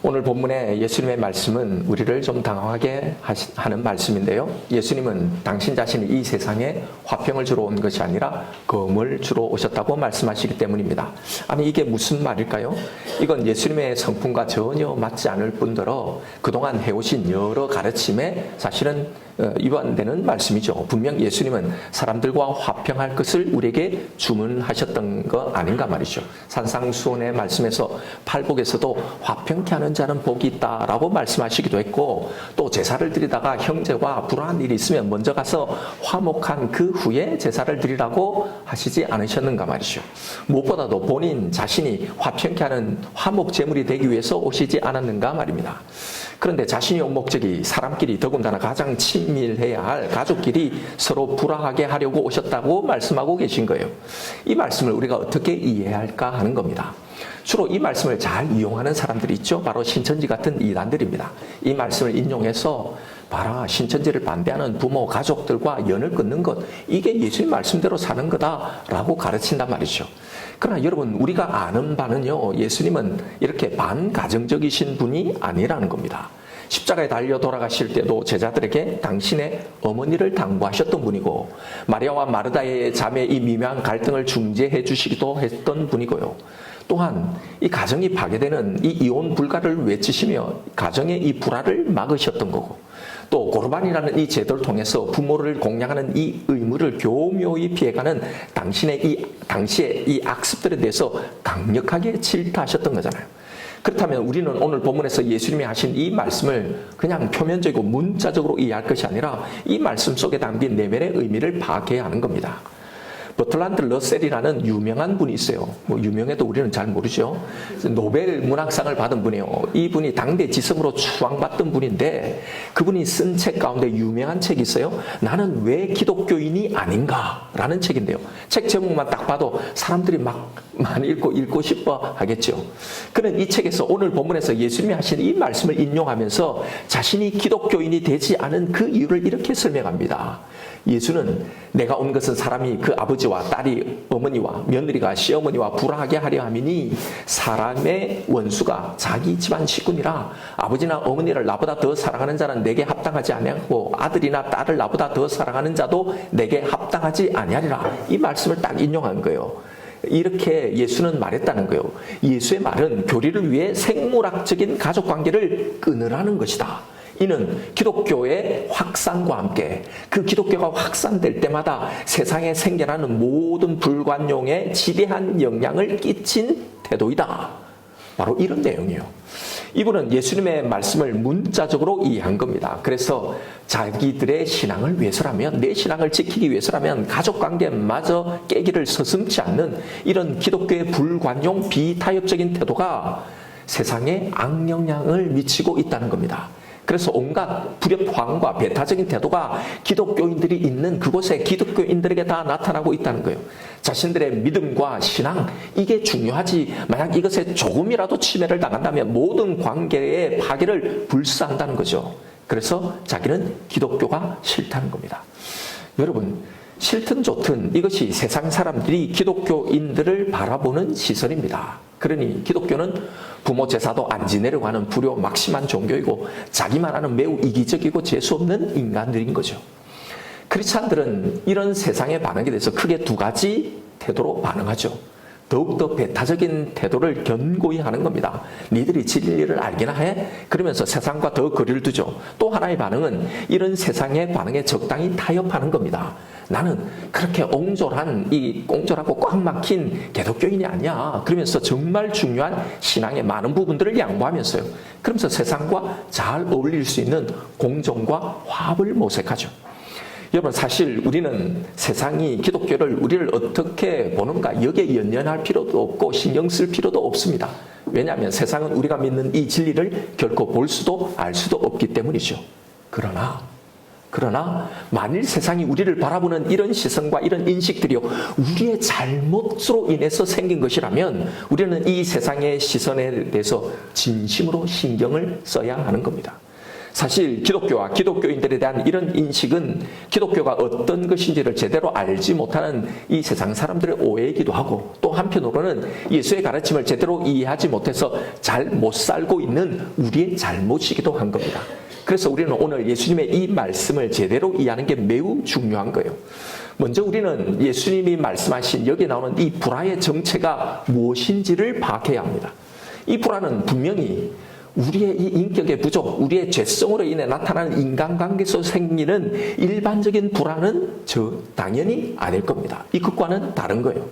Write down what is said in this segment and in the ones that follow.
오늘 본문의 예수님의 말씀은 우리를 좀 당황하게 하는 말씀인데요. 예수님은 당신 자신이 이 세상에 화평을 주러 온 것이 아니라 검을 주러 오셨다고 말씀하시기 때문입니다. 아니 이게 무슨 말일까요? 이건 예수님의 성품과 전혀 맞지 않을 뿐더러 그동안 해오신 여러 가르침에 사실은 위반되는 말씀이죠. 분명 예수님은 사람들과 화평할 것을 우리에게 주문하셨던 거 아닌가 말이죠. 산상수훈의 말씀에서 팔복에서도 화평케 하는 자는 복이 있다라고 말씀하시기도 했고, 또 제사를 드리다가 형제와 불화한 일이 있으면 먼저 가서 화목한 그 후에 제사를 드리라고 하시지 않으셨는가 말이죠. 무엇보다도 본인 자신이 화평케 하는 화목 제물이 되기 위해서 오시지 않았는가 말입니다. 그런데 자신이 온 목적이 사람끼리 더군다나 가장 친밀해야 할 가족끼리 서로 불화하게 하려고 오셨다고 말씀하고 계신 거예요. 이 말씀을 우리가 어떻게 이해할까 하는 겁니다. 주로 이 말씀을 잘 이용하는 사람들이 있죠. 바로 신천지 같은 이단들입니다. 이 말씀을 인용해서 봐라, 신천지를 반대하는 부모, 가족들과 연을 끊는 것, 이게 예수님 말씀대로 사는 거다라고 가르친단 말이죠. 그러나 여러분, 우리가 아는 바는요, 예수님은 이렇게 반가정적이신 분이 아니라는 겁니다. 십자가에 달려 돌아가실 때도 제자들에게 당신의 어머니를 당부하셨던 분이고, 마리아와 마르다의 자매 이 미묘한 갈등을 중재해 주시기도 했던 분이고요. 또한 이 가정이 파괴되는 이 이혼 불가를 외치시며 가정의 이 불화를 막으셨던 거고, 또 고르반이라는 이 제도를 통해서 부모를 공양하는 이 의무를 교묘히 피해가는 당시의 이 악습들에 대해서 강력하게 질타하셨던 거잖아요. 그렇다면 우리는 오늘 본문에서 예수님이 하신 이 말씀을 그냥 표면적이고 문자적으로 이해할 것이 아니라 이 말씀 속에 담긴 내면의 의미를 파악해야 하는 겁니다. 버틀란드 러셀이라는 유명한 분이 있어요. 유명해도 우리는 잘 모르죠. 노벨 문학상을 받은 분이에요. 이분이 당대 지성으로 추앙받던 분인데, 그분이 쓴 책 가운데 유명한 책이 있어요. 나는 왜 기독교인이 아닌가? 라는 책인데요. 책 제목만 딱 봐도 사람들이 막 많이 읽고 싶어 하겠죠. 그는 이 책에서 오늘 본문에서 예수님이 하신 이 말씀을 인용하면서 자신이 기독교인이 되지 않은 그 이유를 이렇게 설명합니다. 예수는 내가 온 것은 사람이 그 아버지와 딸이 어머니와 며느리가 시어머니와 불화하게 하려 함이니, 사람의 원수가 자기 집안 식구니라. 아버지나 어머니를 나보다 더 사랑하는 자는 내게 합당하지 아니하고 아들이나 딸을 나보다 더 사랑하는 자도 내게 합당하지 아니하리라. 이 말씀을 딱 인용한 거예요. 이렇게 예수는 말했다는 거예요. 예수의 말은 교리를 위해 생물학적인 가족관계를 끊으라는 것이다. 이는 기독교의 확산과 함께 그 기독교가 확산될 때마다 세상에 생겨나는 모든 불관용에 지대한 영향을 끼친 태도이다. 바로 이런 내용이에요. 이분은 예수님의 말씀을 문자적으로 이해한 겁니다. 그래서 자기들의 신앙을 위해서라면, 내 신앙을 지키기 위해서라면 가족관계마저 깨기를 서슴지 않는 이런 기독교의 불관용 비타협적인 태도가 세상에 악영향을 미치고 있다는 겁니다. 그래서 온갖 불협화음과 배타적인 태도가 기독교인들이 있는 그곳에 기독교인들에게 다 나타나고 있다는 거예요. 자신들의 믿음과 신앙, 이게 중요하지, 만약 이것에 조금이라도 침해를 당한다면 모든 관계의 파괴를 불사한다는 거죠. 그래서 자기는 기독교가 싫다는 겁니다. 여러분, 싫든 좋든 이것이 세상 사람들이 기독교인들을 바라보는 시선입니다. 그러니 기독교는 부모 제사도 안 지내려고 하는 불효막심한 종교이고, 자기만 하는 매우 이기적이고 재수없는 인간들인 거죠. 크리스찬들은 이런 세상의 반응에 대해서 크게 두 가지 태도로 반응하죠. 더욱더 배타적인 태도를 견고히 하는 겁니다. 니들이 진리를 알기나 해? 그러면서 세상과 더 거리를 두죠. 또 하나의 반응은 이런 세상의 반응에 적당히 타협하는 겁니다. 나는 그렇게 옹졸하고 꽉 막힌 기독교인이 아니야. 그러면서 정말 중요한 신앙의 많은 부분들을 양보하면서요. 그러면서 세상과 잘 어울릴 수 있는 공정과 화합을 모색하죠. 여러분, 사실 우리는 세상이 기독교를 우리를 어떻게 보는가 여기에 연연할 필요도 없고 신경 쓸 필요도 없습니다. 왜냐하면 세상은 우리가 믿는 이 진리를 결코 볼 수도 알 수도 없기 때문이죠. 그러나 만일 세상이 우리를 바라보는 이런 시선과 이런 인식들이요, 우리의 잘못으로 인해서 생긴 것이라면 우리는 이 세상의 시선에 대해서 진심으로 신경을 써야 하는 겁니다. 사실 기독교와 기독교인들에 대한 이런 인식은 기독교가 어떤 것인지를 제대로 알지 못하는 이 세상 사람들의 오해이기도 하고, 또 한편으로는 예수의 가르침을 제대로 이해하지 못해서 잘 못 살고 있는 우리의 잘못이기도 한 겁니다. 그래서 우리는 오늘 예수님의 이 말씀을 제대로 이해하는 게 매우 중요한 거예요. 먼저 우리는 예수님이 말씀하신 여기에 나오는 이 불화의 정체가 무엇인지를 파악해야 합니다. 이 불화는 분명히 우리의 이 인격의 부족, 우리의 죄성으로 인해 나타나는 인간관계에서 생기는 일반적인 불화는 당연히 아닐 겁니다. 이것과는 다른 거예요.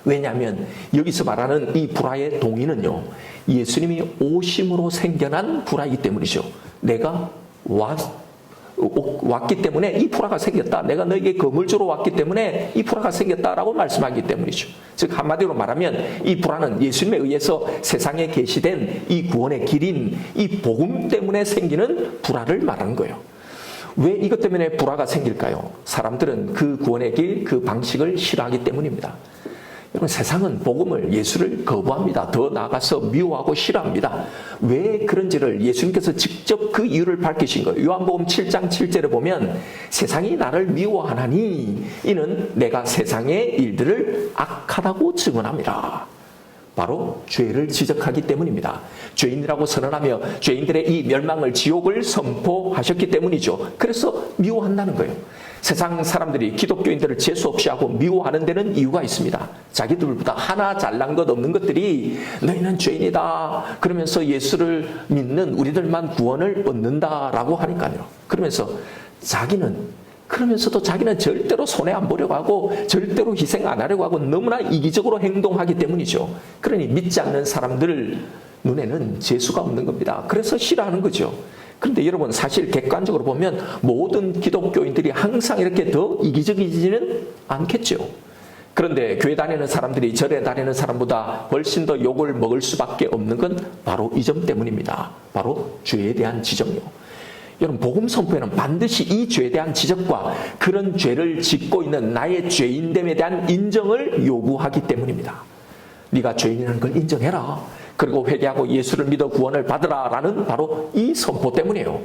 왜냐하면 여기서 말하는 이 불화의 동의는요, 예수님이 오심으로 생겨난 불화이기 때문이죠. 내가 왔기 때문에 이 불화가 생겼다. 내가 너에게 금을 주러 왔기 때문에 이 불화가 생겼다라고 말씀하기 때문이죠. 즉 한마디로 말하면 이 불화는 예수님에 의해서 세상에 계시된 이 구원의 길인 이 복음 때문에 생기는 불화를 말하는 거예요. 왜 이것 때문에 불화가 생길까요? 사람들은 그 구원의 길, 그 방식을 싫어하기 때문입니다. 여러분, 세상은 복음을, 예수를 거부합니다. 더 나아가서 미워하고 싫어합니다. 왜 그런지를 예수님께서 직접 그 이유를 밝히신 거예요. 요한복음 7장 7절에 보면 세상이 나를 미워하나니 이는 내가 세상의 일들을 악하다고 증언합니다. 바로 죄를 지적하기 때문입니다. 죄인이라고 선언하며 죄인들의 이 멸망을, 지옥을 선포하셨기 때문이죠. 그래서 미워한다는 거예요. 세상 사람들이 기독교인들을 재수 없이 하고 미워하는 데는 이유가 있습니다. 자기들보다 하나 잘난 것 없는 것들이 너희는 죄인이다 그러면서 예수를 믿는 우리들만 구원을 얻는다라고 하니까요. 그러면서도 자기는 절대로 손해 안 보려고 하고 절대로 희생 안 하려고 하고 너무나 이기적으로 행동하기 때문이죠. 그러니 믿지 않는 사람들 눈에는 재수가 없는 겁니다. 그래서 싫어하는 거죠. 그런데 여러분, 사실 객관적으로 보면 모든 기독교인들이 항상 이렇게 더 이기적이지는 않겠죠. 그런데 교회 다니는 사람들이 절에 다니는 사람보다 훨씬 더 욕을 먹을 수밖에 없는 건 바로 이 점 때문입니다. 바로 죄에 대한 지적이요. 여러분, 복음 선포에는 반드시 이 죄에 대한 지적과 그런 죄를 짓고 있는 나의 죄인됨에 대한 인정을 요구하기 때문입니다. 네가 죄인이라는 걸 인정해라. 그리고 회개하고 예수를 믿어 구원을 받으라라는 바로 이 선포 때문이에요.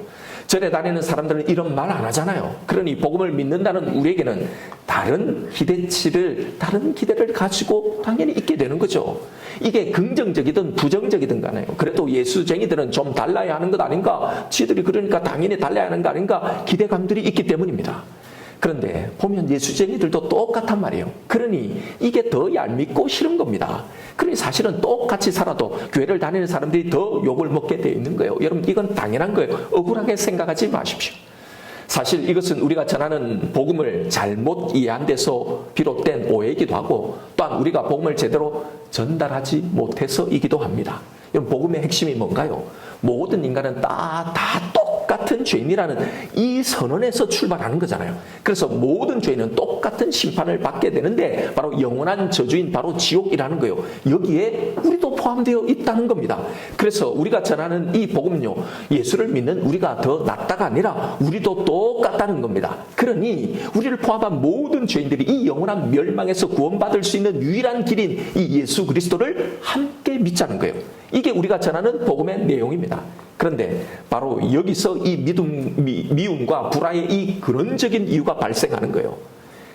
절에 다니는 사람들은 이런 말 안 하잖아요. 그러니 복음을 믿는다는 우리에게는 다른 기대를 가지고 당연히 있게 되는 거죠. 이게 긍정적이든 부정적이든 간에요. 그래도 예수쟁이들은 좀 달라야 하는 것 아닌가? 지들이 그러니까 당연히 달라야 하는 거 아닌가? 기대감들이 있기 때문입니다. 그런데 보면 예수쟁이들도 똑같단 말이에요. 그러니 이게 더 얄밉고 싫은 겁니다. 그러니 사실은 똑같이 살아도 교회를 다니는 사람들이 더 욕을 먹게 되어 있는 거예요. 여러분, 이건 당연한 거예요. 억울하게 생각하지 마십시오. 사실 이것은 우리가 전하는 복음을 잘못 이해한 데서 비롯된 오해이기도 하고, 또한 우리가 복음을 제대로 전달하지 못해서이기도 합니다. 여러분, 복음의 핵심이 뭔가요? 모든 인간은 다 똑같은 죄인이라는 이 선언에서 출발하는 거잖아요. 그래서 모든 죄인은 똑같은 심판을 받게 되는데 바로 영원한 저주인 바로 지옥이라는 거예요. 여기에 우리도 포함되어 있다는 겁니다. 그래서 우리가 전하는 이 복음은요, 예수를 믿는 우리가 더 낫다가 아니라 우리도 똑같다는 겁니다. 그러니 우리를 포함한 모든 죄인들이 이 영원한 멸망에서 구원받을 수 있는 유일한 길인 이 예수 그리스도를 함께 믿자는 거예요. 이게 우리가 전하는 복음의 내용입니다. 그런데 바로 여기서 이 미움과 불화의 이 근원적인 이유가 발생하는 거예요.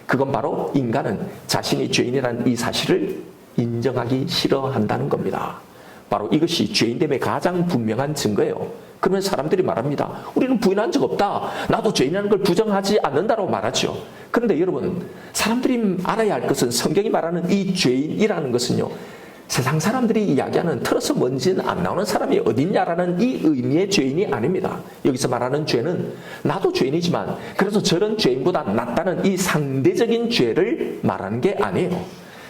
그건 바로 인간은 자신이 죄인이라는 이 사실을 인정하기 싫어한다는 겁니다. 바로 이것이 죄인됨의 가장 분명한 증거예요. 그러면 사람들이 말합니다. 우리는 부인한 적 없다. 나도 죄인이라는 걸 부정하지 않는다라고 말하죠. 그런데 여러분, 사람들이 알아야 할 것은 성경이 말하는 이 죄인이라는 것은요, 세상 사람들이 이야기하는 털어서 먼지는 안 나오는 사람이 어딨냐라는 이 의미의 죄인이 아닙니다. 여기서 말하는 죄는 나도 죄인이지만 그래서 저런 죄인보다 낫다는 이 상대적인 죄를 말하는 게 아니에요.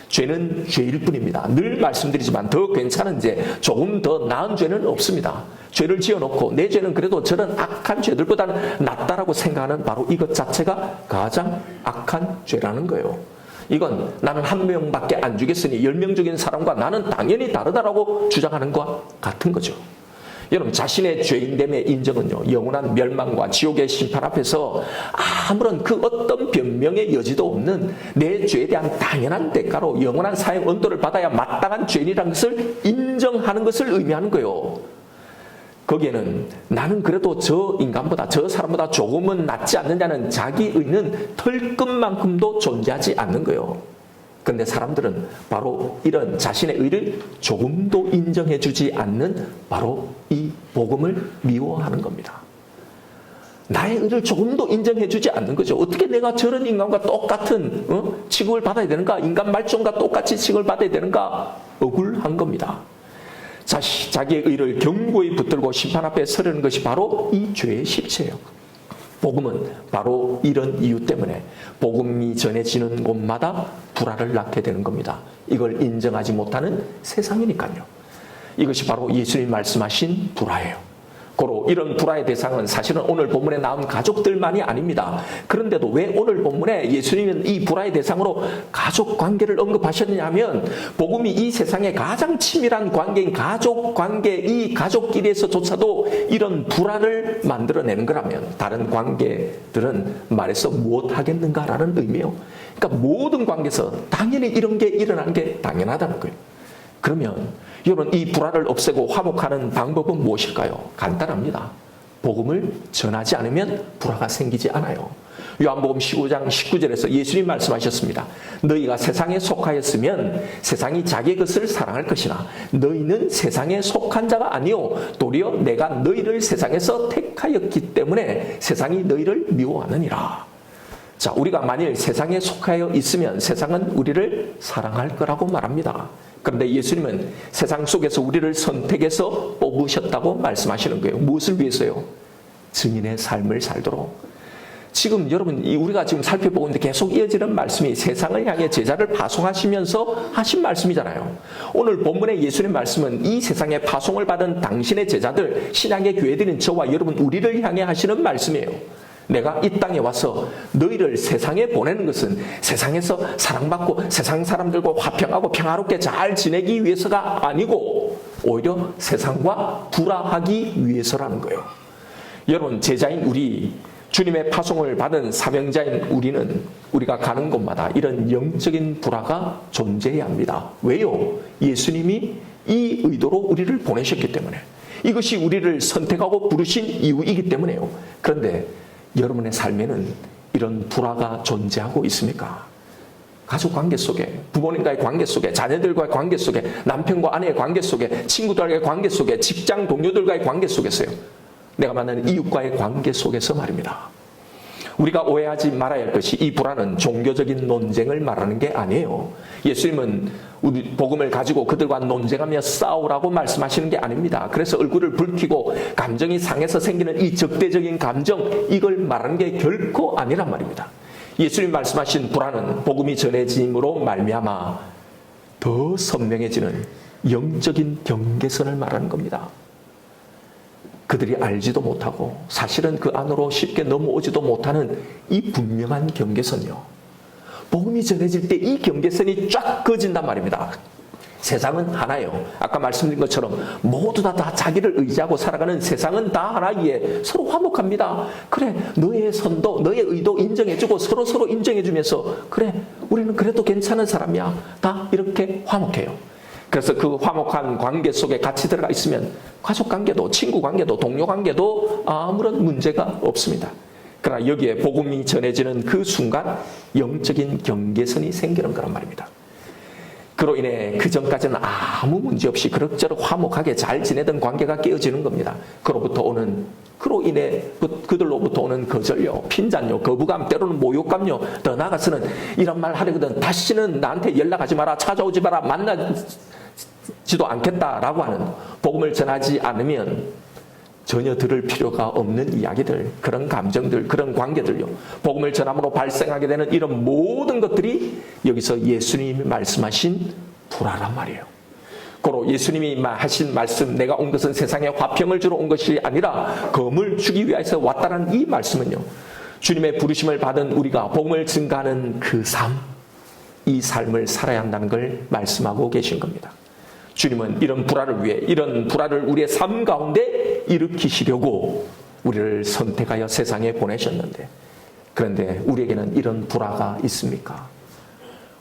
죄는 죄일 뿐입니다. 늘 말씀드리지만 더 괜찮은 죄, 조금 더 나은 죄는 없습니다. 죄를 지어놓고 내 죄는 그래도 저런 악한 죄들보다는 낫다라고 생각하는 바로 이것 자체가 가장 악한 죄라는 거예요. 이건 나는 한 명밖에 안 죽였으니 10명 죽인 사람과 나는 당연히 다르다라고 주장하는 것과 같은 거죠. 여러분, 자신의 죄인됨의 인정은요, 영원한 멸망과 지옥의 심판 앞에서 아무런 그 어떤 변명의 여지도 없는 내 죄에 대한 당연한 대가로 영원한 사형 언도를 받아야 마땅한 죄인이라는 것을 인정하는 것을 의미하는 거예요. 거기에는 나는 그래도 저 인간보다, 저 사람보다 조금은 낫지 않느냐는 자기의는 털끝만큼도 존재하지 않는 거예요. 그런데 사람들은 바로 이런 자신의 의를 조금도 인정해주지 않는 바로 이 복음을 미워하는 겁니다. 나의 의를 조금도 인정해주지 않는 거죠. 어떻게 내가 저런 인간과 똑같은 취급을 받아야 되는가? 인간 말종과 똑같이 취급을 받아야 되는가? 억울한 겁니다. 자기의 의를 견고히 붙들고 심판 앞에 서려는 것이 바로 이 죄의 실체예요. 복음은 바로 이런 이유 때문에 복음이 전해지는 곳마다 불화를 낳게 되는 겁니다. 이걸 인정하지 못하는 세상이니까요. 이것이 바로 예수님 말씀하신 불화예요. 고로 이런 불화의 대상은 사실은 오늘 본문에 나온 가족들만이 아닙니다. 그런데도 왜 오늘 본문에 예수님은 이 불화의 대상으로 가족 관계를 언급하셨느냐 하면 복음이 이 세상의 가장 친밀한 관계인 가족 관계, 이 가족끼리에서조차도 이런 불화를 만들어내는 거라면 다른 관계들은 말해서 무엇하겠는가라는 의미예요. 그러니까 모든 관계에서 당연히 이런 게 일어나는 게 당연하다는 거예요. 그러면 여러분, 이 불화를 없애고 화목하는 방법은 무엇일까요? 간단합니다. 복음을 전하지 않으면 불화가 생기지 않아요. 요한복음 15장 19절에서 예수님 말씀하셨습니다. 너희가 세상에 속하였으면 세상이 자기의 것을 사랑할 것이나 너희는 세상에 속한 자가 아니요 도리어 내가 너희를 세상에서 택하였기 때문에 세상이 너희를 미워하느니라. 자, 우리가 만일 세상에 속하여 있으면 세상은 우리를 사랑할 거라고 말합니다. 그런데 예수님은 세상 속에서 우리를 선택해서 뽑으셨다고 말씀하시는 거예요. 무엇을 위해서요? 증인의 삶을 살도록. 지금 여러분, 우리가 지금 살펴보고 있는데 계속 이어지는 말씀이 세상을 향해 제자를 파송하시면서 하신 말씀이잖아요. 오늘 본문의 예수님 말씀은 이 세상에 파송을 받은 당신의 제자들, 신약의 교회들인 저와 여러분 우리를 향해 하시는 말씀이에요. 내가 이 땅에 와서 너희를 세상에 보내는 것은 세상에서 사랑받고 세상 사람들과 화평하고 평화롭게 잘 지내기 위해서가 아니고 오히려 세상과 불화하기 위해서라는 거예요. 여러분, 제자인 우리, 주님의 파송을 받은 사명자인 우리는 우리가 가는 곳마다 이런 영적인 불화가 존재해야 합니다. 왜요? 예수님이 이 의도로 우리를 보내셨기 때문에, 이것이 우리를 선택하고 부르신 이유이기 때문에요. 그런데 여러분의 삶에는 이런 불화가 존재하고 있습니까? 가족 관계 속에, 부모님과의 관계 속에, 자녀들과의 관계 속에, 남편과 아내의 관계 속에, 친구들과의 관계 속에, 직장 동료들과의 관계 속에서요. 내가 만나는 이웃과의 관계 속에서 말입니다. 우리가 오해하지 말아야 할 것이 이 불화는 종교적인 논쟁을 말하는 게 아니에요. 예수님은 우리 복음을 가지고 그들과 논쟁하며 싸우라고 말씀하시는 게 아닙니다. 그래서 얼굴을 붉히고 감정이 상해서 생기는 이 적대적인 감정, 이걸 말하는 게 결코 아니란 말입니다. 예수님 말씀하신 불화는 복음이 전해짐으로 말미암아 더 선명해지는 영적인 경계선을 말하는 겁니다. 그들이 알지도 못하고 사실은 그 안으로 쉽게 넘어오지도 못하는 이 분명한 경계선이요. 복음이 전해질 때 이 경계선이 쫙 그어진단 말입니다. 세상은 하나예요. 아까 말씀드린 것처럼 모두 다 자기를 의지하고 살아가는 세상은 다 하나이기에 서로 화목합니다. 그래, 너의 선도, 너의 의도 인정해주고 서로 인정해주면서 그래, 우리는 그래도 괜찮은 사람이야. 다 이렇게 화목해요. 그래서 그 화목한 관계 속에 같이 들어가 있으면 가족 관계도, 친구 관계도, 동료 관계도 아무런 문제가 없습니다. 그러나 여기에 복음이 전해지는 그 순간 영적인 경계선이 생기는 거란 말입니다. 그로 인해 그 전까지는 아무 문제 없이 그럭저럭 화목하게 잘 지내던 관계가 깨어지는 겁니다. 그로 인해 그들로부터 오는 거절요, 핀잔요, 거부감, 때로는 모욕감요, 더 나아가서는 이런 말 하려거든 다시는 나한테 연락하지 마라, 찾아오지 마라, 만나지도 않겠다라고 하는, 복음을 전하지 않으면 전혀 들을 필요가 없는 이야기들, 그런 감정들, 그런 관계들요, 복음을 전함으로 발생하게 되는 이런 모든 것들이 여기서 예수님이 말씀하신 불화란 말이에요. 고로 예수님이 하신 말씀, 내가 온 것은 세상에 화평을 주러 온 것이 아니라 검을 주기 위해서 왔다는 이 말씀은요, 주님의 부르심을 받은 우리가 복음을 증가하는 그 삶, 이 삶을 살아야 한다는 걸 말씀하고 계신 겁니다. 주님은 이런 불화를 위해, 이런 불화를 우리의 삶 가운데 일으키시려고 우리를 선택하여 세상에 보내셨는데, 그런데 우리에게는 이런 불화가 있습니까?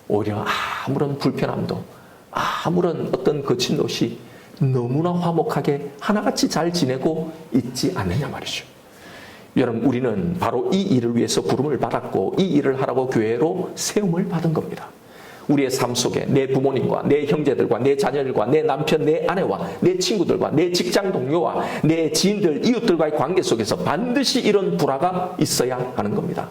오히려 아무런 불편함도, 아무런 어떤 거친 것이 너무나 화목하게 하나같이 잘 지내고 있지 않느냐 말이죠. 여러분, 우리는 바로 이 일을 위해서 부름을 받았고 이 일을 하라고 교회로 세움을 받은 겁니다. 우리의 삶 속에 내 부모님과 내 형제들과 내 자녀들과 내 남편, 내 아내와 내 친구들과 내 직장 동료와 내 지인들, 이웃들과의 관계 속에서 반드시 이런 불화가 있어야 하는 겁니다.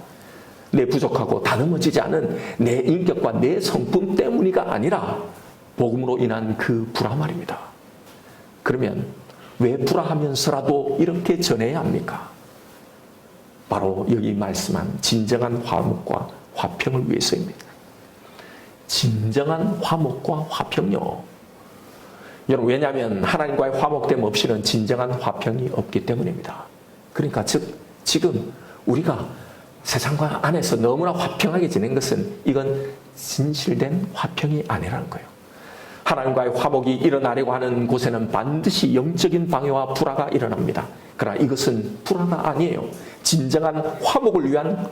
내 부족하고 다듬어지지 않은 내 인격과 내 성품 때문이가 아니라 복음으로 인한 그 불화 말입니다. 그러면 왜 불화하면서라도 이렇게 전해야 합니까? 바로 여기 말씀한 진정한 화목과 화평을 위해서입니다. 진정한 화목과 화평요. 여러분, 왜냐하면 하나님과의 화목됨 없이는 진정한 화평이 없기 때문입니다. 그러니까 지금 우리가 세상과 안에서 너무나 화평하게 지낸 것은 이건 진실된 화평이 아니라는 거예요. 하나님과의 화목이 일어나려고 하는 곳에는 반드시 영적인 방해와 불화가 일어납니다. 그러나 이것은 불화가 아니에요. 진정한 화목을 위한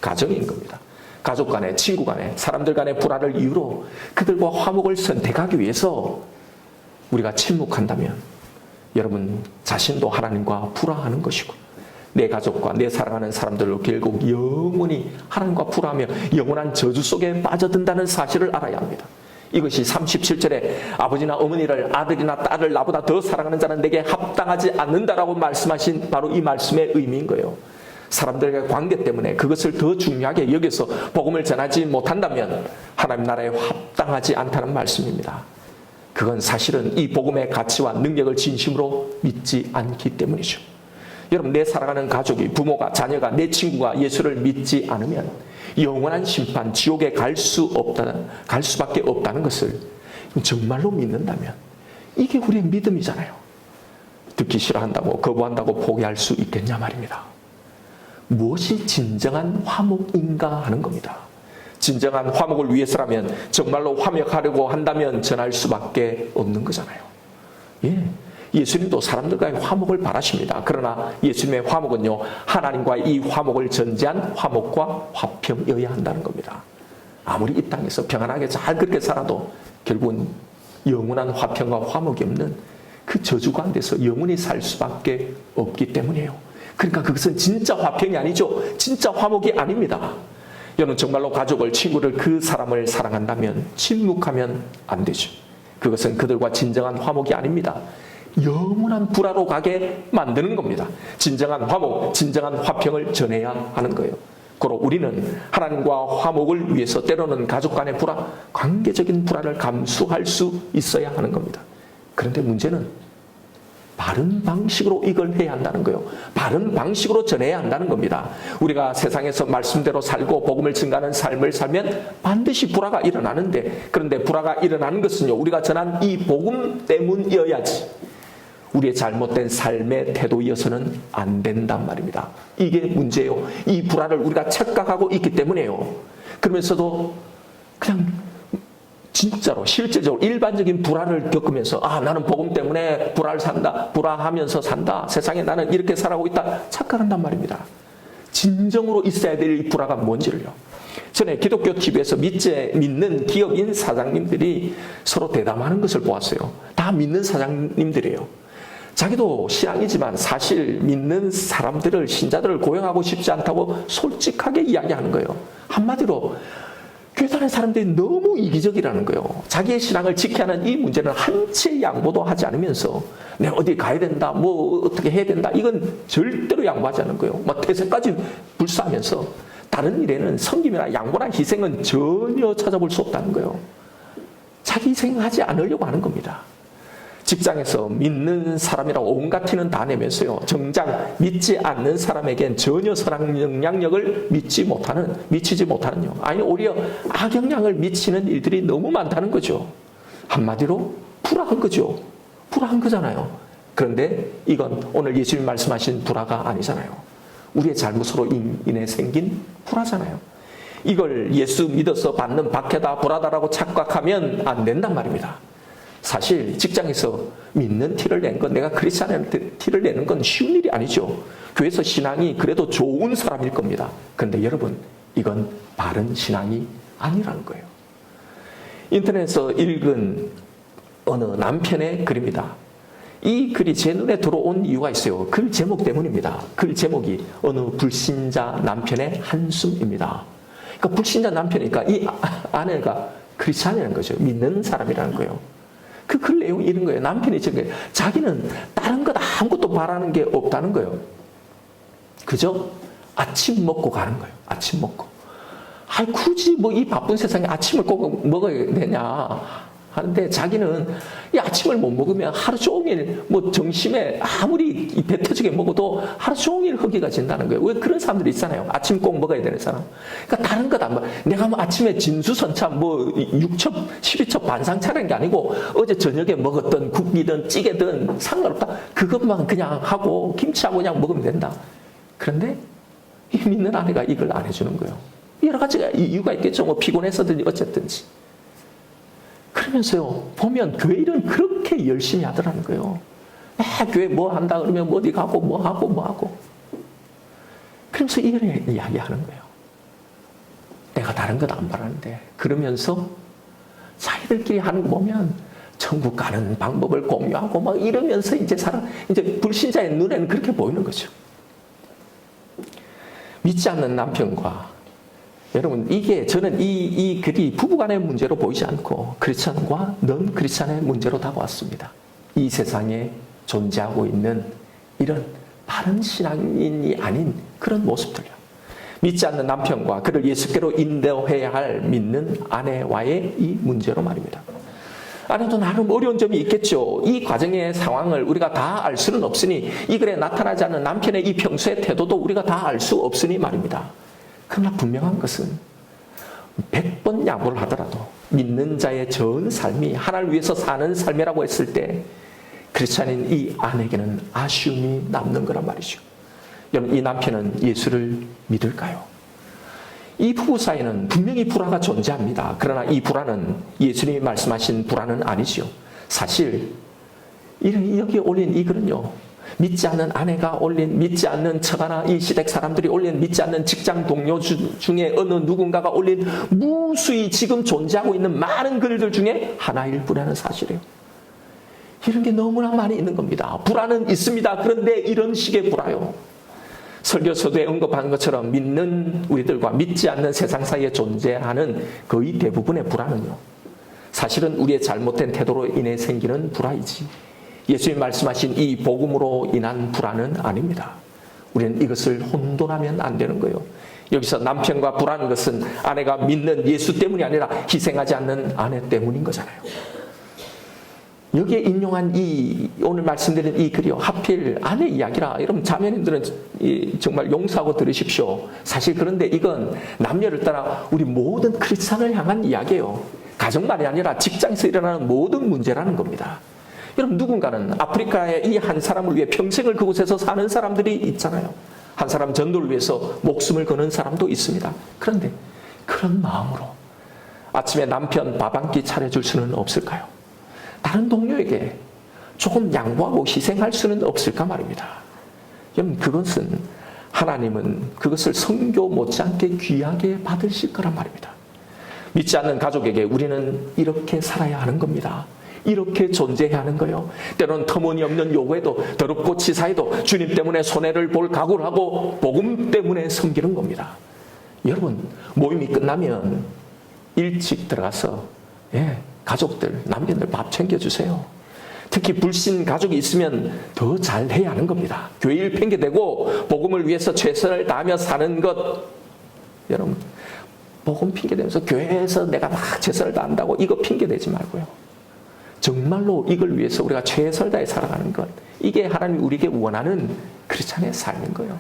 가정인 겁니다. 가족 간에, 친구 간에, 사람들 간의 불화를 이유로 그들과 화목을 선택하기 위해서 우리가 침묵한다면 여러분 자신도 하나님과 불화하는 것이고 내 가족과 내 사랑하는 사람들로 결국 영원히 하나님과 불화하며 영원한 저주 속에 빠져든다는 사실을 알아야 합니다. 이것이 37절에 아버지나 어머니를 아들이나 딸을 나보다 더 사랑하는 자는 내게 합당하지 않는다라고 말씀하신 바로 이 말씀의 의미인 거예요. 사람들과의 관계 때문에 그것을 더 중요하게 여기서 복음을 전하지 못한다면 하나님 나라에 합당하지 않다는 말씀입니다. 그건 사실은 이 복음의 가치와 능력을 진심으로 믿지 않기 때문이죠. 여러분, 내 사랑하는 가족이, 부모가, 자녀가, 내 친구가 예수를 믿지 않으면 영원한 심판, 지옥에 갈 수밖에 없다는 것을 정말로 믿는다면 이게 우리의 믿음이잖아요. 듣기 싫어한다고, 거부한다고 포기할 수 있겠냐 말입니다. 무엇이 진정한 화목인가 하는 겁니다. 진정한 화목을 위해서라면, 정말로 화목하려고 한다면 전할 수밖에 없는 거잖아요. 예, 예수님도 사람들과의 화목을 바라십니다. 그러나 예수님의 화목은요, 하나님과의 이 화목을 전제한 화목과 화평이어야 한다는 겁니다. 아무리 이 땅에서 평안하게 잘 그렇게 살아도 결국은 영원한 화평과 화목이 없는 그 저주 가운데서 영원히 살 수밖에 없기 때문이에요. 그러니까 그것은 진짜 화평이 아니죠. 진짜 화목이 아닙니다. 여러분, 정말로 가족을, 친구를, 그 사람을 사랑한다면 침묵하면 안 되죠. 그것은 그들과 진정한 화목이 아닙니다. 영원한 불화로 가게 만드는 겁니다. 진정한 화목, 진정한 화평을 전해야 하는 거예요. 그리고 우리는 하나님과 화목을 위해서 때로는 가족 간의 불화, 관계적인 불화를 감수할 수 있어야 하는 겁니다. 그런데 문제는 바른 방식으로 이걸 해야 한다는 거예요. 바른 방식으로 전해야 한다는 겁니다. 우리가 세상에서 말씀대로 살고 복음을 증가하는 삶을 살면 반드시 불화가 일어나는데, 그런데 불화가 일어나는 것은요, 우리가 전한 이 복음 때문이어야지 우리의 잘못된 삶의 태도이어서는 안 된단 말입니다. 이게 문제예요. 이 불화를 우리가 착각하고 있기 때문에요. 그러면서도 그냥 진짜로 실제적으로 일반적인 불화를 겪으면서 나는 복음 때문에 불화를 산다, 불화하면서 산다, 세상에 나는 이렇게 살아가고 있다 착각한단 말입니다. 진정으로 있어야 될 이 불화가 뭔지를요. 전에 기독교 TV에서 믿는 기업인 사장님들이 서로 대담하는 것을 보았어요. 다 믿는 사장님들이에요. 자기도 신앙이지만 사실 믿는 사람들을, 신자들을 고용하고 싶지 않다고 솔직하게 이야기하는 거예요. 한마디로 교회 다니는 사람들이 너무 이기적이라는 거예요. 자기의 신앙을 지켜야 하는 이 문제는 한 채 양보도 하지 않으면서 내가 어디 가야 된다, 뭐 어떻게 해야 된다, 이건 절대로 양보하지 않는 거예요. 뭐 태세까지 불사하면서 다른 일에는 섬김이나 양보나 희생은 전혀 찾아볼 수 없다는 거예요. 자기 희생하지 않으려고 하는 겁니다. 직장에서 믿는 사람이라고 온갖 티는 다 내면서요, 정작 믿지 않는 사람에겐 전혀 선한 영향력을 미치지 못하는요, 아니 오히려 악영향을 미치는 일들이 너무 많다는 거죠. 한마디로 불화한 거죠. 불화한 거잖아요. 그런데 이건 오늘 예수님 말씀하신 불화가 아니잖아요. 우리의 잘못으로 인해 생긴 불화잖아요. 이걸 예수 믿어서 받는 박해다, 불화다라고 착각하면 안 된단 말입니다. 사실 직장에서 믿는 티를 낸 건, 내가 크리스찬한테 티를 내는 건 쉬운 일이 아니죠. 교회에서 신앙이 그래도 좋은 사람일 겁니다. 그런데 여러분, 이건 바른 신앙이 아니라는 거예요. 인터넷에서 읽은 어느 남편의 글입니다. 이 글이 제 눈에 들어온 이유가 있어요. 글 제목 때문입니다. 글 제목이 어느 불신자 남편의 한숨입니다. 그러니까 불신자 남편이니까 이 아내가 크리스찬이라는 거죠. 믿는 사람이라는 거예요. 그 글 내용이 이런 거예요. 남편이 저게 자기는 다른 것 아무것도 바라는 게 없다는 거예요. 그죠? 아침 먹고 가는 거예요. 아침 먹고. 굳이 뭐 이 바쁜 세상에 아침을 꼭 먹어야 되냐 하는데 자기는 이 아침을 못 먹으면 하루 종일 뭐 점심에 아무리 배 터지게 먹어도 하루 종일 허기가 진다는 거예요. 왜 그런 사람들이 있잖아요. 아침 꼭 먹어야 되는 사람. 그러니까 다른 것 안 봐. 내가 뭐 아침에 진수선참 뭐 6첩, 12첩 반상 차리는 게 아니고 어제 저녁에 먹었던 국이든 찌개든 상관없다. 그것만 그냥 하고 김치하고 그냥 먹으면 된다. 그런데 이 믿는 아내가 이걸 안 해주는 거예요. 여러 가지가 이유가 있겠죠. 뭐 피곤해서든지 어쨌든지. 그러면서요, 보면 교회 일은 그렇게 열심히 하더라는 거예요. 교회 뭐 한다 그러면 어디 가고 뭐 하고 뭐 하고. 그러면서 이런 이야기하는 거예요. 내가 다른 것 안 바라는데. 그러면서 자기들끼리 하는 거 보면 천국 가는 방법을 공유하고 막 이러면서 이제 불신자의 눈에는 그렇게 보이는 거죠. 믿지 않는 남편과 여러분, 저는 이 글이 부부간의 문제로 보이지 않고 크리스찬과 넌 크리스찬의 문제로 다가왔습니다. 이 세상에 존재하고 있는 이런 바른 신앙인이 아닌 그런 모습들이요. 믿지 않는 남편과 그를 예수께로 인도해야 할 믿는 아내와의 이 문제로 말입니다. 아내도 나름 어려운 점이 있겠죠. 이 과정의 상황을 우리가 다 알 수는 없으니 이 글에 나타나지 않는 남편의 이 평소의 태도도 우리가 다 알 수 없으니 말입니다. 그러나 분명한 것은 100번 양보를 하더라도 믿는 자의 전 삶이 하나를 위해서 사는 삶이라고 했을 때 크리스찬인 이 아내에게는 아쉬움이 남는 거란 말이죠. 여러분, 이 남편은 예수를 믿을까요? 이 부부 사이에는 분명히 불화가 존재합니다. 그러나 이 불화는 예수님이 말씀하신 불화는 아니죠. 사실 여기 올린 이 글은요, 믿지 않는 아내가 올린, 믿지 않는 처가나 이 시댁 사람들이 올린, 믿지 않는 직장 동료 중에 어느 누군가가 올린 무수히 지금 존재하고 있는 많은 글들 중에 하나일 뿐이라는 사실이에요. 이런 게 너무나 많이 있는 겁니다. 불화는 있습니다. 그런데 이런 식의 불화요. 설교서도에 언급한 것처럼 믿는 우리들과 믿지 않는 세상 사이에 존재하는 거의 대부분의 불화는요, 사실은 우리의 잘못된 태도로 인해 생기는 불화이지 예수님 말씀하신 이 복음으로 인한 불화는 아닙니다. 우리는 이것을 혼돈하면 안 되는 거예요. 여기서 남편과 불화한 것은 아내가 믿는 예수 때문이 아니라 희생하지 않는 아내 때문인 거잖아요. 여기에 인용한 오늘 말씀드린 이 글이요, 하필 아내 이야기라. 여러분, 자매님들은 정말 용서하고 들으십시오. 사실 그런데 이건 남녀를 따라 우리 모든 크리스찬을 향한 이야기예요. 가정만이 아니라 직장에서 일어나는 모든 문제라는 겁니다. 여러분, 누군가는 아프리카의 이 한 사람을 위해 평생을 그곳에서 사는 사람들이 있잖아요. 한 사람 전도를 위해서 목숨을 거는 사람도 있습니다. 그런데 그런 마음으로 아침에 남편 밥 한 끼 차려줄 수는 없을까요? 다른 동료에게 조금 양보하고 희생할 수는 없을까 말입니다. 여러분, 그것은 하나님은 그것을 성교 못지않게 귀하게 받으실 거란 말입니다. 믿지 않는 가족에게 우리는 이렇게 살아야 하는 겁니다. 이렇게 존재해야 하는 거예요. 때로는 터무니없는 요구에도 더럽고 치사해도 주님 때문에 손해를 볼 각오를 하고 복음 때문에 섬기는 겁니다. 여러분, 모임이 끝나면 일찍 들어가서 가족들, 남편들 밥 챙겨주세요. 특히 불신 가족이 있으면 더 잘해야 하는 겁니다. 교회 일 핑계대고 복음을 위해서 최선을 다하며 사는 것, 여러분, 복음 핑계대면서 교회에서 내가 막 최선을 다한다고 이거 핑계대지 말고요. 정말로 이걸 위해서 우리가 최선을 다해 살아가는 것, 이게 하나님이 우리에게 원하는 크리스찬의 삶인 거예요.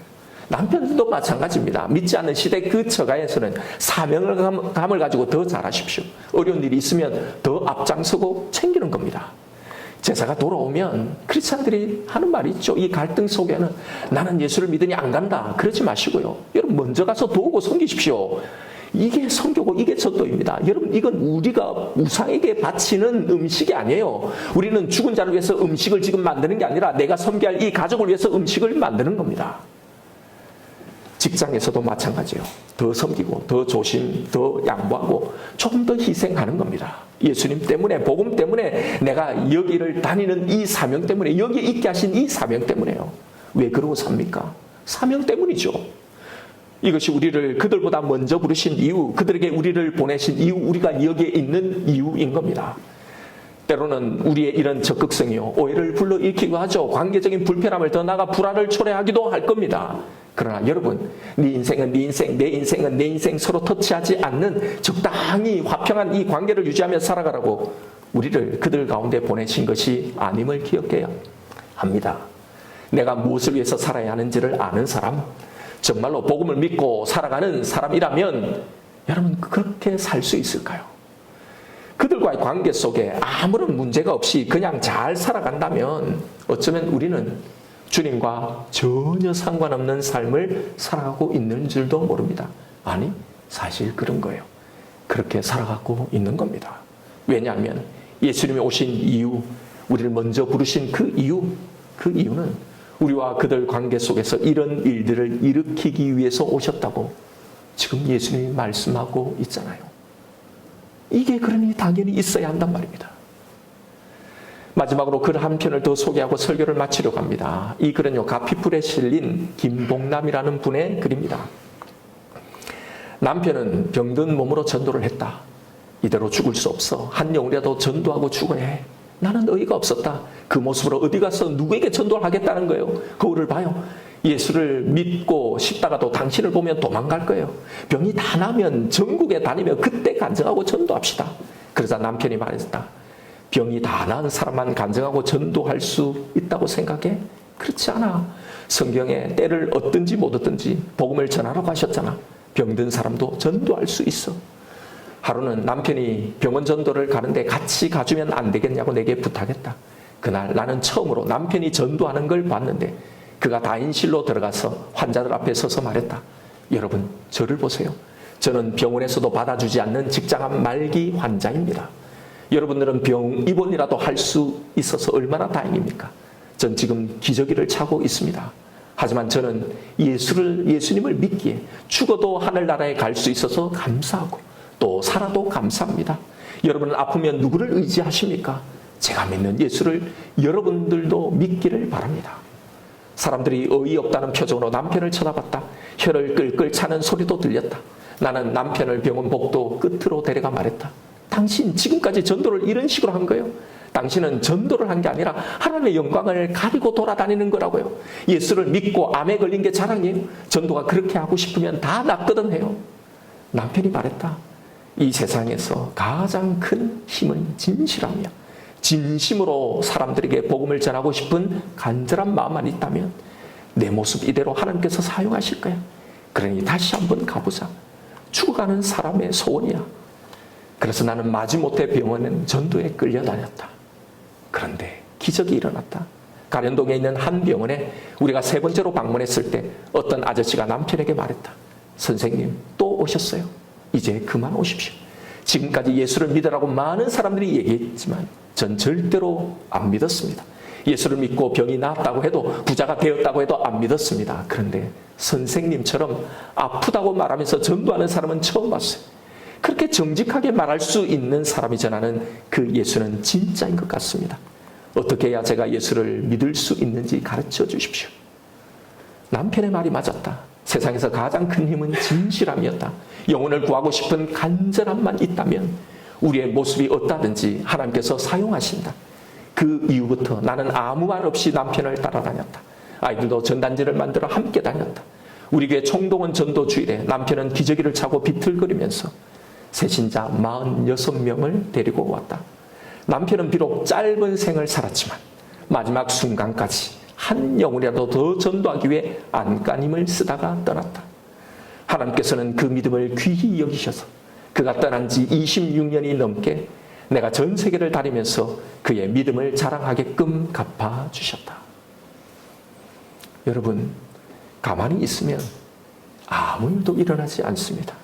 남편들도 마찬가지입니다. 믿지 않는 시대 그 처가에서는 사명감을 가지고 더 잘하십시오. 어려운 일이 있으면 더 앞장서고 챙기는 겁니다. 제사가 돌아오면 크리스찬들이 하는 말이 있죠. 이 갈등 속에는 나는 예수를 믿으니 안 간다, 그러지 마시고요. 여러분, 먼저 가서 도우고 섬기십시오. 이게 선교고 이게 전도입니다. 여러분, 이건 우리가 우상에게 바치는 음식이 아니에요. 우리는 죽은 자를 위해서 음식을 지금 만드는 게 아니라 내가 섬기할 이 가족을 위해서 음식을 만드는 겁니다. 직장에서도 마찬가지예요. 더 섬기고, 더 조심, 더 양보하고 조금 더 희생하는 겁니다. 예수님 때문에, 복음 때문에, 내가 여기를 다니는 이 사명 때문에, 여기 있게 하신 이 사명 때문에요. 왜 그러고 삽니까? 사명 때문이죠. 이것이 우리를 그들보다 먼저 부르신 이유, 그들에게 우리를 보내신 이유, 우리가 여기에 있는 이유인 겁니다. 때로는 우리의 이런 적극성이요, 오해를 불러일으키고 하죠. 관계적인 불편함을 더 나아가 불화를 초래하기도 할 겁니다. 그러나 여러분, 네 인생은 네 인생, 내 인생은 내 인생, 서로 터치하지 않는 적당히 화평한 이 관계를 유지하며 살아가라고 우리를 그들 가운데 보내신 것이 아님을 기억해야 합니다. 내가 무엇을 위해서 살아야 하는지를 아는 사람, 정말로 복음을 믿고 살아가는 사람이라면 여러분 그렇게 살 수 있을까요? 그들과의 관계 속에 아무런 문제가 없이 그냥 잘 살아간다면 어쩌면 우리는 주님과 전혀 상관없는 삶을 살아가고 있는 줄도 모릅니다. 아니, 사실 그런 거예요. 그렇게 살아가고 있는 겁니다. 왜냐하면 예수님이 오신 이유, 우리를 먼저 부르신 그 이유는 우리와 그들 관계 속에서 이런 일들을 일으키기 위해서 오셨다고 지금 예수님이 말씀하고 있잖아요. 이게 그러니 당연히 있어야 한단 말입니다. 마지막으로 글 한 편을 더 소개하고 설교를 마치려고 합니다. 이 글은요, 가피풀에 실린 김봉남이라는 분의 글입니다. 남편은 병든 몸으로 전도를 했다. 이대로 죽을 수 없어. 한 영혼이라도 전도하고 죽어야 해. 나는 의의가 없었다. 그 모습으로 어디 가서 누구에게 전도를 하겠다는 거예요. 거울을 봐요. 예수를 믿고 싶다가도 당신을 보면 도망갈 거예요. 병이 다 나면 전국에 다니며 그때 간증하고 전도합시다. 그러자 남편이 말했다. 병이 다 나은 사람만 간증하고 전도할 수 있다고 생각해? 그렇지 않아. 성경에 때를 얻든지 못 얻든지 복음을 전하라고 하셨잖아. 병든 사람도 전도할 수 있어. 하루는 남편이 병원 전도를 가는데 같이 가주면 안 되겠냐고 내게 부탁했다. 그날 나는 처음으로 남편이 전도하는 걸 봤는데 그가 다인실로 들어가서 환자들 앞에 서서 말했다. 여러분, 저를 보세요. 저는 병원에서도 받아주지 않는 직장암 말기 환자입니다. 여러분들은 병 입원이라도 할 수 있어서 얼마나 다행입니까? 전 지금 기저귀를 차고 있습니다. 하지만 저는 예수님을 믿기에 죽어도 하늘나라에 갈 수 있어서 감사하고 또 살아도 감사합니다. 여러분은 아프면 누구를 의지하십니까? 제가 믿는 예수를 여러분들도 믿기를 바랍니다. 사람들이 어이없다는 표정으로 남편을 쳐다봤다. 혀를 끌끌 차는 소리도 들렸다. 나는 남편을 병원 복도 끝으로 데려가 말했다. 당신 지금까지 전도를 이런 식으로 한 거예요? 당신은 전도를 한 게 아니라 하나님의 영광을 가리고 돌아다니는 거라고요. 예수를 믿고 암에 걸린 게 자랑이에요? 전도가 그렇게 하고 싶으면 다 낫거든 해요. 남편이 말했다. 이 세상에서 가장 큰 힘은 진실함이야. 진심으로 사람들에게 복음을 전하고 싶은 간절한 마음만 있다면 내 모습 이대로 하나님께서 사용하실 거야. 그러니 다시 한번 가보자. 죽어가는 사람의 소원이야. 그래서 나는 마지못해 병원은 전도에 끌려다녔다. 그런데 기적이 일어났다. 가련동에 있는 한 병원에 우리가 3번째로 방문했을 때 어떤 아저씨가 남편에게 말했다. 선생님, 또 오셨어요. 이제 그만 오십시오. 지금까지 예수를 믿으라고 많은 사람들이 얘기했지만 전 절대로 안 믿었습니다. 예수를 믿고 병이 나았다고 해도 부자가 되었다고 해도 안 믿었습니다. 그런데 선생님처럼 아프다고 말하면서 전도하는 사람은 처음 봤어요. 그렇게 정직하게 말할 수 있는 사람이 전하는 그 예수는 진짜인 것 같습니다. 어떻게 해야 제가 예수를 믿을 수 있는지 가르쳐 주십시오. 남편의 말이 맞았다. 세상에서 가장 큰 힘은 진실함이었다. 영혼을 구하고 싶은 간절함만 있다면 우리의 모습이 어떠하든지 하나님께서 사용하신다. 그 이후부터 나는 아무 말 없이 남편을 따라다녔다. 아이들도 전단지를 만들어 함께 다녔다. 우리 교회 총동원 전도 주일에 남편은 기저귀를 차고 비틀거리면서 새신자 46명을 데리고 왔다. 남편은 비록 짧은 생을 살았지만 마지막 순간까지 한 영혼이라도 더 전도하기 위해 안간힘을 쓰다가 떠났다. 하나님께서는 그 믿음을 귀히 여기셔서 그가 떠난 지 26년이 넘게 내가 전 세계를 다니면서 그의 믿음을 자랑하게끔 갚아주셨다. 여러분, 가만히 있으면 아무 일도 일어나지 않습니다.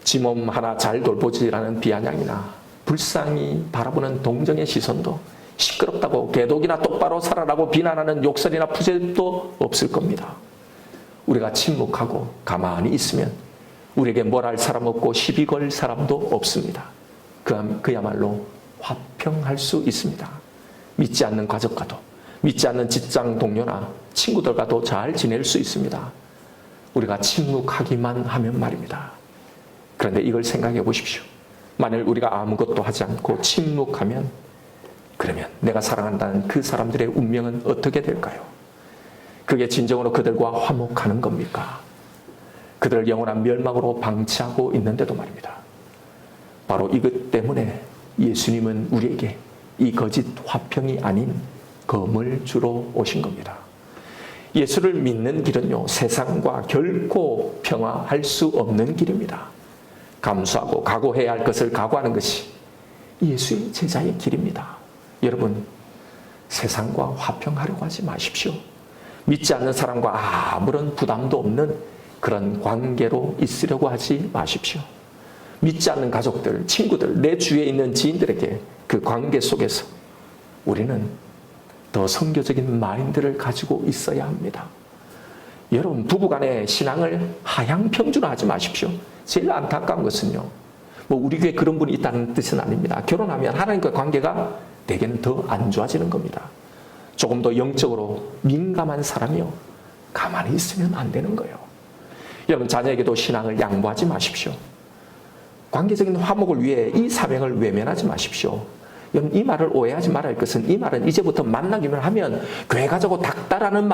지 몸 하나 잘 돌보지라는 비아냥이나 불쌍히 바라보는 동정의 시선도 시끄럽다고 개독이나 똑바로 살아라고 비난하는 욕설이나 푸제도 없을 겁니다. 우리가 침묵하고 가만히 있으면 우리에게 뭘 할 사람 없고 시비 걸 사람도 없습니다. 그야말로 화평할 수 있습니다. 믿지 않는 가족과도, 믿지 않는 직장 동료나 친구들과도 잘 지낼 수 있습니다. 우리가 침묵하기만 하면 말입니다. 그런데 이걸 생각해 보십시오. 만일 우리가 아무것도 하지 않고 침묵하면, 그러면 내가 사랑한다는 그 사람들의 운명은 어떻게 될까요? 그게 진정으로 그들과 화목하는 겁니까? 그들을 영원한 멸망으로 방치하고 있는데도 말입니다. 바로 이것 때문에 예수님은 우리에게 이 거짓 화평이 아닌 검을 주러 오신 겁니다. 예수를 믿는 길은요, 세상과 결코 평화할 수 없는 길입니다. 감수하고 각오해야 할 것을 각오하는 것이 예수의 제자의 길입니다. 여러분, 세상과 화평하려고 하지 마십시오. 믿지 않는 사람과 아무런 부담도 없는 그런 관계로 있으려고 하지 마십시오. 믿지 않는 가족들, 친구들, 내 주위에 있는 지인들에게 그 관계 속에서 우리는 더 선교적인 마인드를 가지고 있어야 합니다. 여러분, 부부간의 신앙을 하향평준화하지 마십시오. 제일 안타까운 것은요, 우리 교회에 그런 분이 있다는 뜻은 아닙니다. 결혼하면 하나님과 관계가 대개는 더 안 좋아지는 겁니다. 조금 더 영적으로 민감한 사람이요, 가만히 있으면 안 되는 거예요. 여러분, 자녀에게도 신앙을 양보하지 마십시오. 관계적인 화목을 위해 이 사명을 외면하지 마십시오. 여러분, 이 말을 오해하지 말아야 할 것은, 이 말은 이제부터 만나기만 하면 교회 가자고 닥달하라는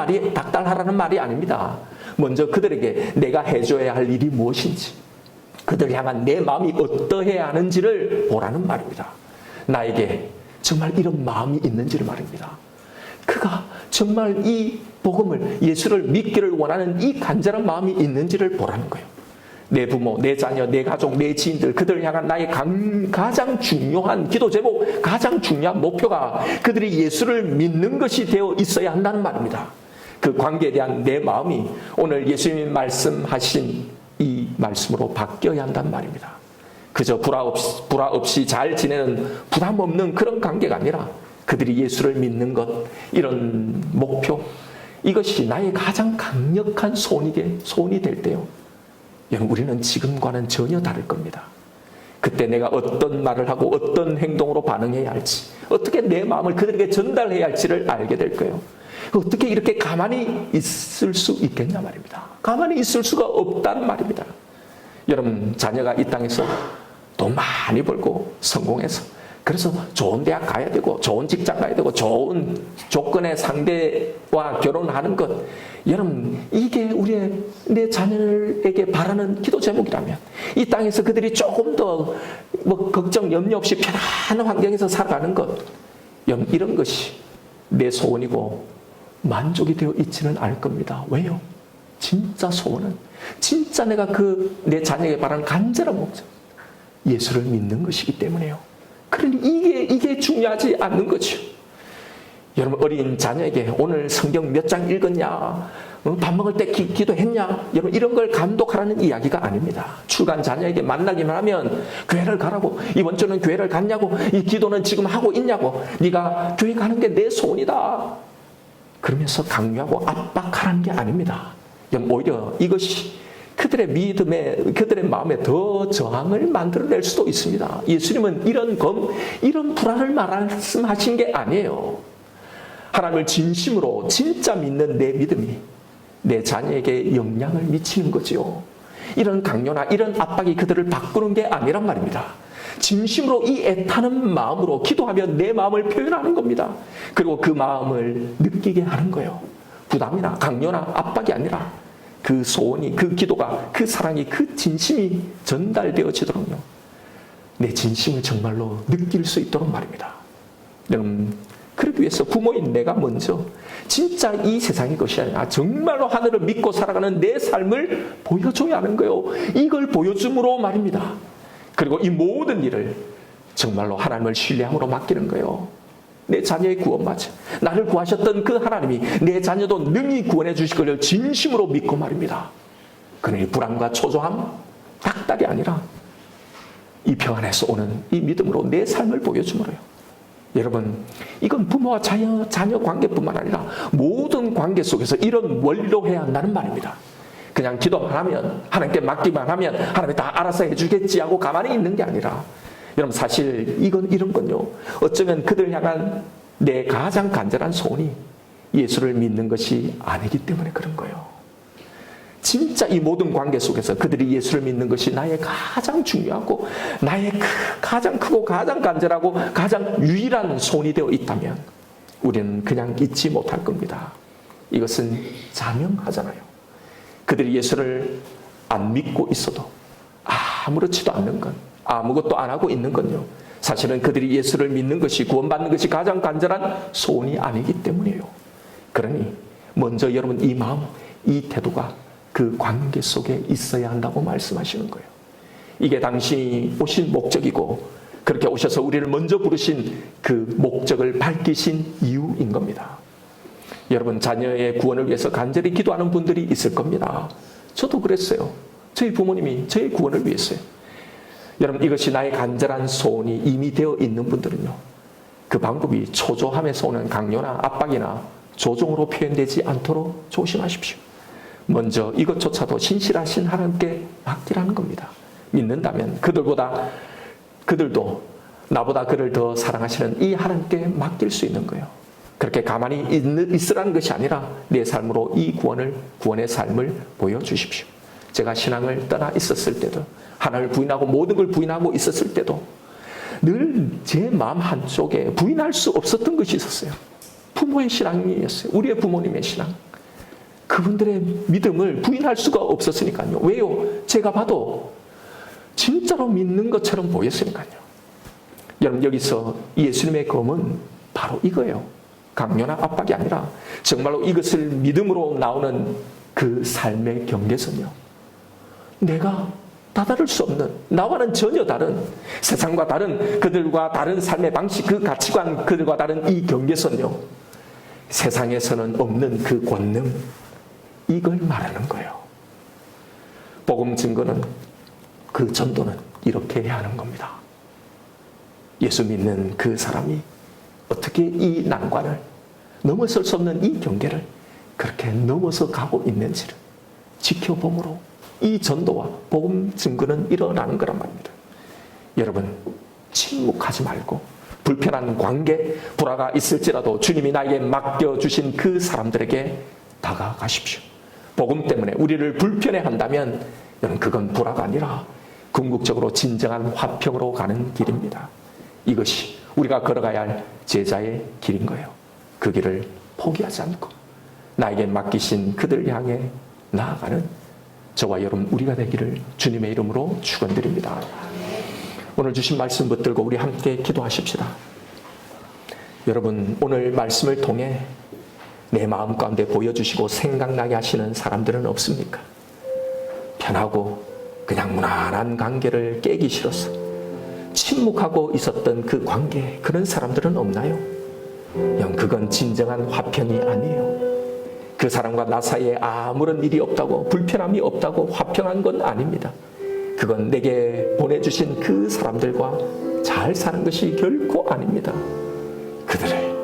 말이 아닙니다. 먼저 그들에게 내가 해줘야 할 일이 무엇인지, 그들을 향한 내 마음이 어떠해야 하는지를 보라는 말입니다. 나에게 정말 이런 마음이 있는지를 말입니다. 그가 정말 이 복음을, 예수를 믿기를 원하는 이 간절한 마음이 있는지를 보라는 거예요. 내 부모, 내 자녀, 내 가족, 내 지인들, 그들을 향한 나의 가장 중요한 기도 제목, 가장 중요한 목표가 그들이 예수를 믿는 것이 되어 있어야 한다는 말입니다. 그 관계에 대한 내 마음이 오늘 예수님이 말씀하신 이 말씀으로 바뀌어야 한다는 말입니다. 그저 불화 없이 잘 지내는 부담 없는 그런 관계가 아니라 그들이 예수를 믿는 것, 이런 목표, 이것이 나의 가장 강력한 소원이 될 때요, 여러분, 우리는 지금과는 전혀 다를 겁니다. 그때 내가 어떤 말을 하고 어떤 행동으로 반응해야 할지, 어떻게 내 마음을 그들에게 전달해야 할지를 알게 될 거예요. 어떻게 이렇게 가만히 있을 수 있겠냐 말입니다. 가만히 있을 수가 없다는 말입니다. 여러분, 자녀가 이 땅에서 돈 많이 벌고 성공해서, 그래서 좋은 대학 가야 되고 좋은 직장 가야 되고 좋은 조건의 상대와 결혼하는 것, 여러분, 이게 내 자녀에게 바라는 기도 제목이라면, 이 땅에서 그들이 조금 더 걱정 염려 없이 편안한 환경에서 살아가는 것, 여러분, 이런 것이 내 소원이고 만족이 되어 있지는 않을 겁니다. 왜요? 진짜 소원은, 진짜 내가 내 자녀에게 바라는 간절한 목적, 예수를 믿는 것이기 때문에요. 그러니 이게 중요하지 않는 거죠. 여러분, 어린 자녀에게 오늘 성경 몇 장 읽었냐, 밥 먹을 때 기도했냐, 여러분, 이런 걸 감독하라는 이야기가 아닙니다. 출간 자녀에게 만나기만 하면 교회를 가라고, 이번 주는 교회를 갔냐고, 이 기도는 지금 하고 있냐고, 네가 교회 가는 게 내 소원이다, 그러면서 강요하고 압박하라는 게 아닙니다. 오히려 이것이 그들의 믿음에, 그들의 마음에 더 저항을 만들어낼 수도 있습니다. 예수님은 이런 불안을 말씀하신 게 아니에요. 하나님을 진심으로 진짜 믿는 내 믿음이 내 자녀에게 영향을 미치는 거죠. 이런 강요나 이런 압박이 그들을 바꾸는 게 아니란 말입니다. 진심으로 이 애타는 마음으로 기도하며 내 마음을 표현하는 겁니다. 그리고 그 마음을 느끼게 하는 거예요. 부담이나 강요나 압박이 아니라 그 소원이, 그 기도가, 그 사랑이, 그 진심이 전달되어지도록요, 내 진심을 정말로 느낄 수 있도록 말입니다. 여러분, 그러기 위해서 부모인 내가 먼저 진짜 이 세상의 것이 아니라 정말로 하늘을 믿고 살아가는 내 삶을 보여줘야 하는 거예요. 이걸 보여줌으로 말입니다. 그리고 이 모든 일을 정말로 하나님을 신뢰함으로 맡기는 거예요. 내 자녀의 구원마저, 나를 구하셨던 그 하나님이 내 자녀도 능히 구원해 주실 것을 진심으로 믿고 말입니다. 그러니 불안과 초조함, 닥달이 아니라 이 평안에서 오는 이 믿음으로 내 삶을 보여주므로요. 여러분, 이건 부모와 자녀 관계뿐만 아니라 모든 관계 속에서 이런 원리로 해야 한다는 말입니다. 그냥 기도만 하면, 하나님께 맡기만 하면 하나님이 다 알아서 해주겠지 하고 가만히 있는 게 아니라, 여러분 사실 이런 건요, 어쩌면 그들 향한 내 가장 간절한 소원이 예수를 믿는 것이 아니기 때문에 그런 거예요. 진짜 이 모든 관계 속에서 그들이 예수를 믿는 것이 나의 가장 중요하고 나의 가장 크고 가장 간절하고 가장 유일한 소원이 되어 있다면 우리는 그냥 잊지 못할 겁니다. 이것은 자명하잖아요. 그들이 예수를 안 믿고 있어도 아무렇지도 않는 건, 아무것도 안 하고 있는 건요, 사실은 그들이 예수를 믿는 것이, 구원받는 것이 가장 간절한 소원이 아니기 때문이에요. 그러니 먼저 여러분 이 마음, 이 태도가 그 관계 속에 있어야 한다고 말씀하시는 거예요. 이게 당신이 오신 목적이고 그렇게 오셔서 우리를 먼저 부르신 그 목적을 밝히신 이유인 겁니다. 여러분 자녀의 구원을 위해서 간절히 기도하는 분들이 있을 겁니다. 저도 그랬어요. 저희 부모님이 저의 구원을 위해서요. 여러분 이것이 나의 간절한 소원이 이미 되어 있는 분들은요, 그 방법이 초조함에서 오는 강요나 압박이나 조종으로 표현되지 않도록 조심하십시오. 먼저 이것조차도 신실하신 하나님께 맡기라는 겁니다. 믿는다면 그들도 나보다 그를 더 사랑하시는 이 하나님께 맡길 수 있는 거예요. 그렇게 가만히 있으라는 것이 아니라 내 삶으로 이 구원의 삶을 보여주십시오. 제가 신앙을 떠나 있었을 때도, 하나님을 부인하고 모든 걸 부인하고 있었을 때도 늘 제 마음 한쪽에 부인할 수 없었던 것이 있었어요. 부모의 신앙이었어요. 우리의 부모님의 신앙. 그분들의 믿음을 부인할 수가 없었으니까요. 왜요? 제가 봐도 진짜로 믿는 것처럼 보였으니까요. 여러분 여기서 예수님의 검은 바로 이거예요. 강요나 압박이 아니라 정말로 이것을 믿음으로 나오는 그 삶의 경계선이요, 내가 다다를 수 없는, 나와는 전혀 다른, 세상과 다른, 그들과 다른 삶의 방식, 그 가치관, 그들과 다른 이 경계선요, 세상에서는 없는 그 권능, 이걸 말하는 거예요. 복음 증거는, 그 전도는 이렇게 해야 하는 겁니다. 예수 믿는 그 사람이 어떻게 이 난관을, 넘어설 수 없는 이 경계를 그렇게 넘어서 가고 있는지를 지켜봄으로 이 전도와 복음 증거는 일어나는 거란 말입니다. 여러분 침묵하지 말고 불편한 관계, 불화가 있을지라도 주님이 나에게 맡겨주신 그 사람들에게 다가가십시오. 복음 때문에 우리를 불편해한다면 여러분 그건 불화가 아니라 궁극적으로 진정한 화평으로 가는 길입니다. 이것이 우리가 걸어가야 할 제자의 길인 거예요. 그 길을 포기하지 않고 나에게 맡기신 그들 향해 나아가는 저와 여러분 우리가 되기를 주님의 이름으로 축원드립니다. 오늘 주신 말씀 붙들고 우리 함께 기도하십시다. 여러분 오늘 말씀을 통해 내 마음 가운데 보여주시고 생각나게 하시는 사람들은 없습니까? 편하고 그냥 무난한 관계를 깨기 싫어서 침묵하고 있었던 그 관계, 그런 사람들은 없나요? 그건 진정한 화평이 아니에요. 그 사람과 나 사이에 아무런 일이 없다고, 불편함이 없다고 화평한 건 아닙니다. 그건 내게 보내주신 그 사람들과 잘 사는 것이 결코 아닙니다. 그들을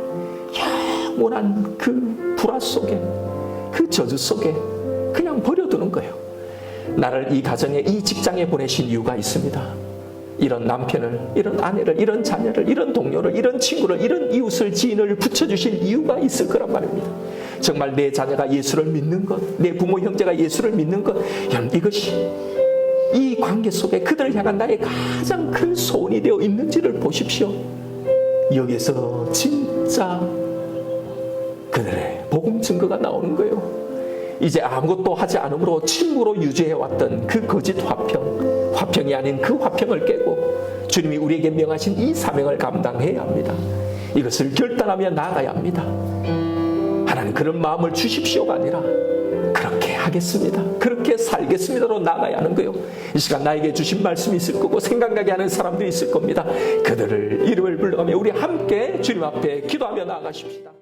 영원한 그 불화 속에, 그 저주 속에 그냥 버려두는 거예요. 나를 이 가정에, 이 직장에 보내신 이유가 있습니다. 이런 남편을, 이런 아내를, 이런 자녀를, 이런 동료를, 이런 친구를, 이런 이웃을, 지인을 붙여주신 이유가 있을 거란 말입니다. 정말 내 자녀가 예수를 믿는 것, 내 부모 형제가 예수를 믿는 것, 이것이 이 관계 속에 그들을 향한 나의 가장 큰 소원이 되어 있는지를 보십시오. 여기서 진짜 그들의 복음 증거가 나오는 거예요. 이제 아무것도 하지 않으므로 침묵으로 유지해왔던 그 거짓 화평, 화평이 아닌 그 화평을 깨고 주님이 우리에게 명하신 이 사명을 감당해야 합니다. 이것을 결단하며 나아가야 합니다. 하나님 그런 마음을 주십시오가 아니라 그렇게 하겠습니다, 그렇게 살겠습니다로 나아가야 하는 거예요. 이 시간 나에게 주신 말씀이 있을 거고 생각나게 하는 사람들이 있을 겁니다. 그들을 이름을 불러가며 우리 함께 주님 앞에 기도하며 나아가십시다.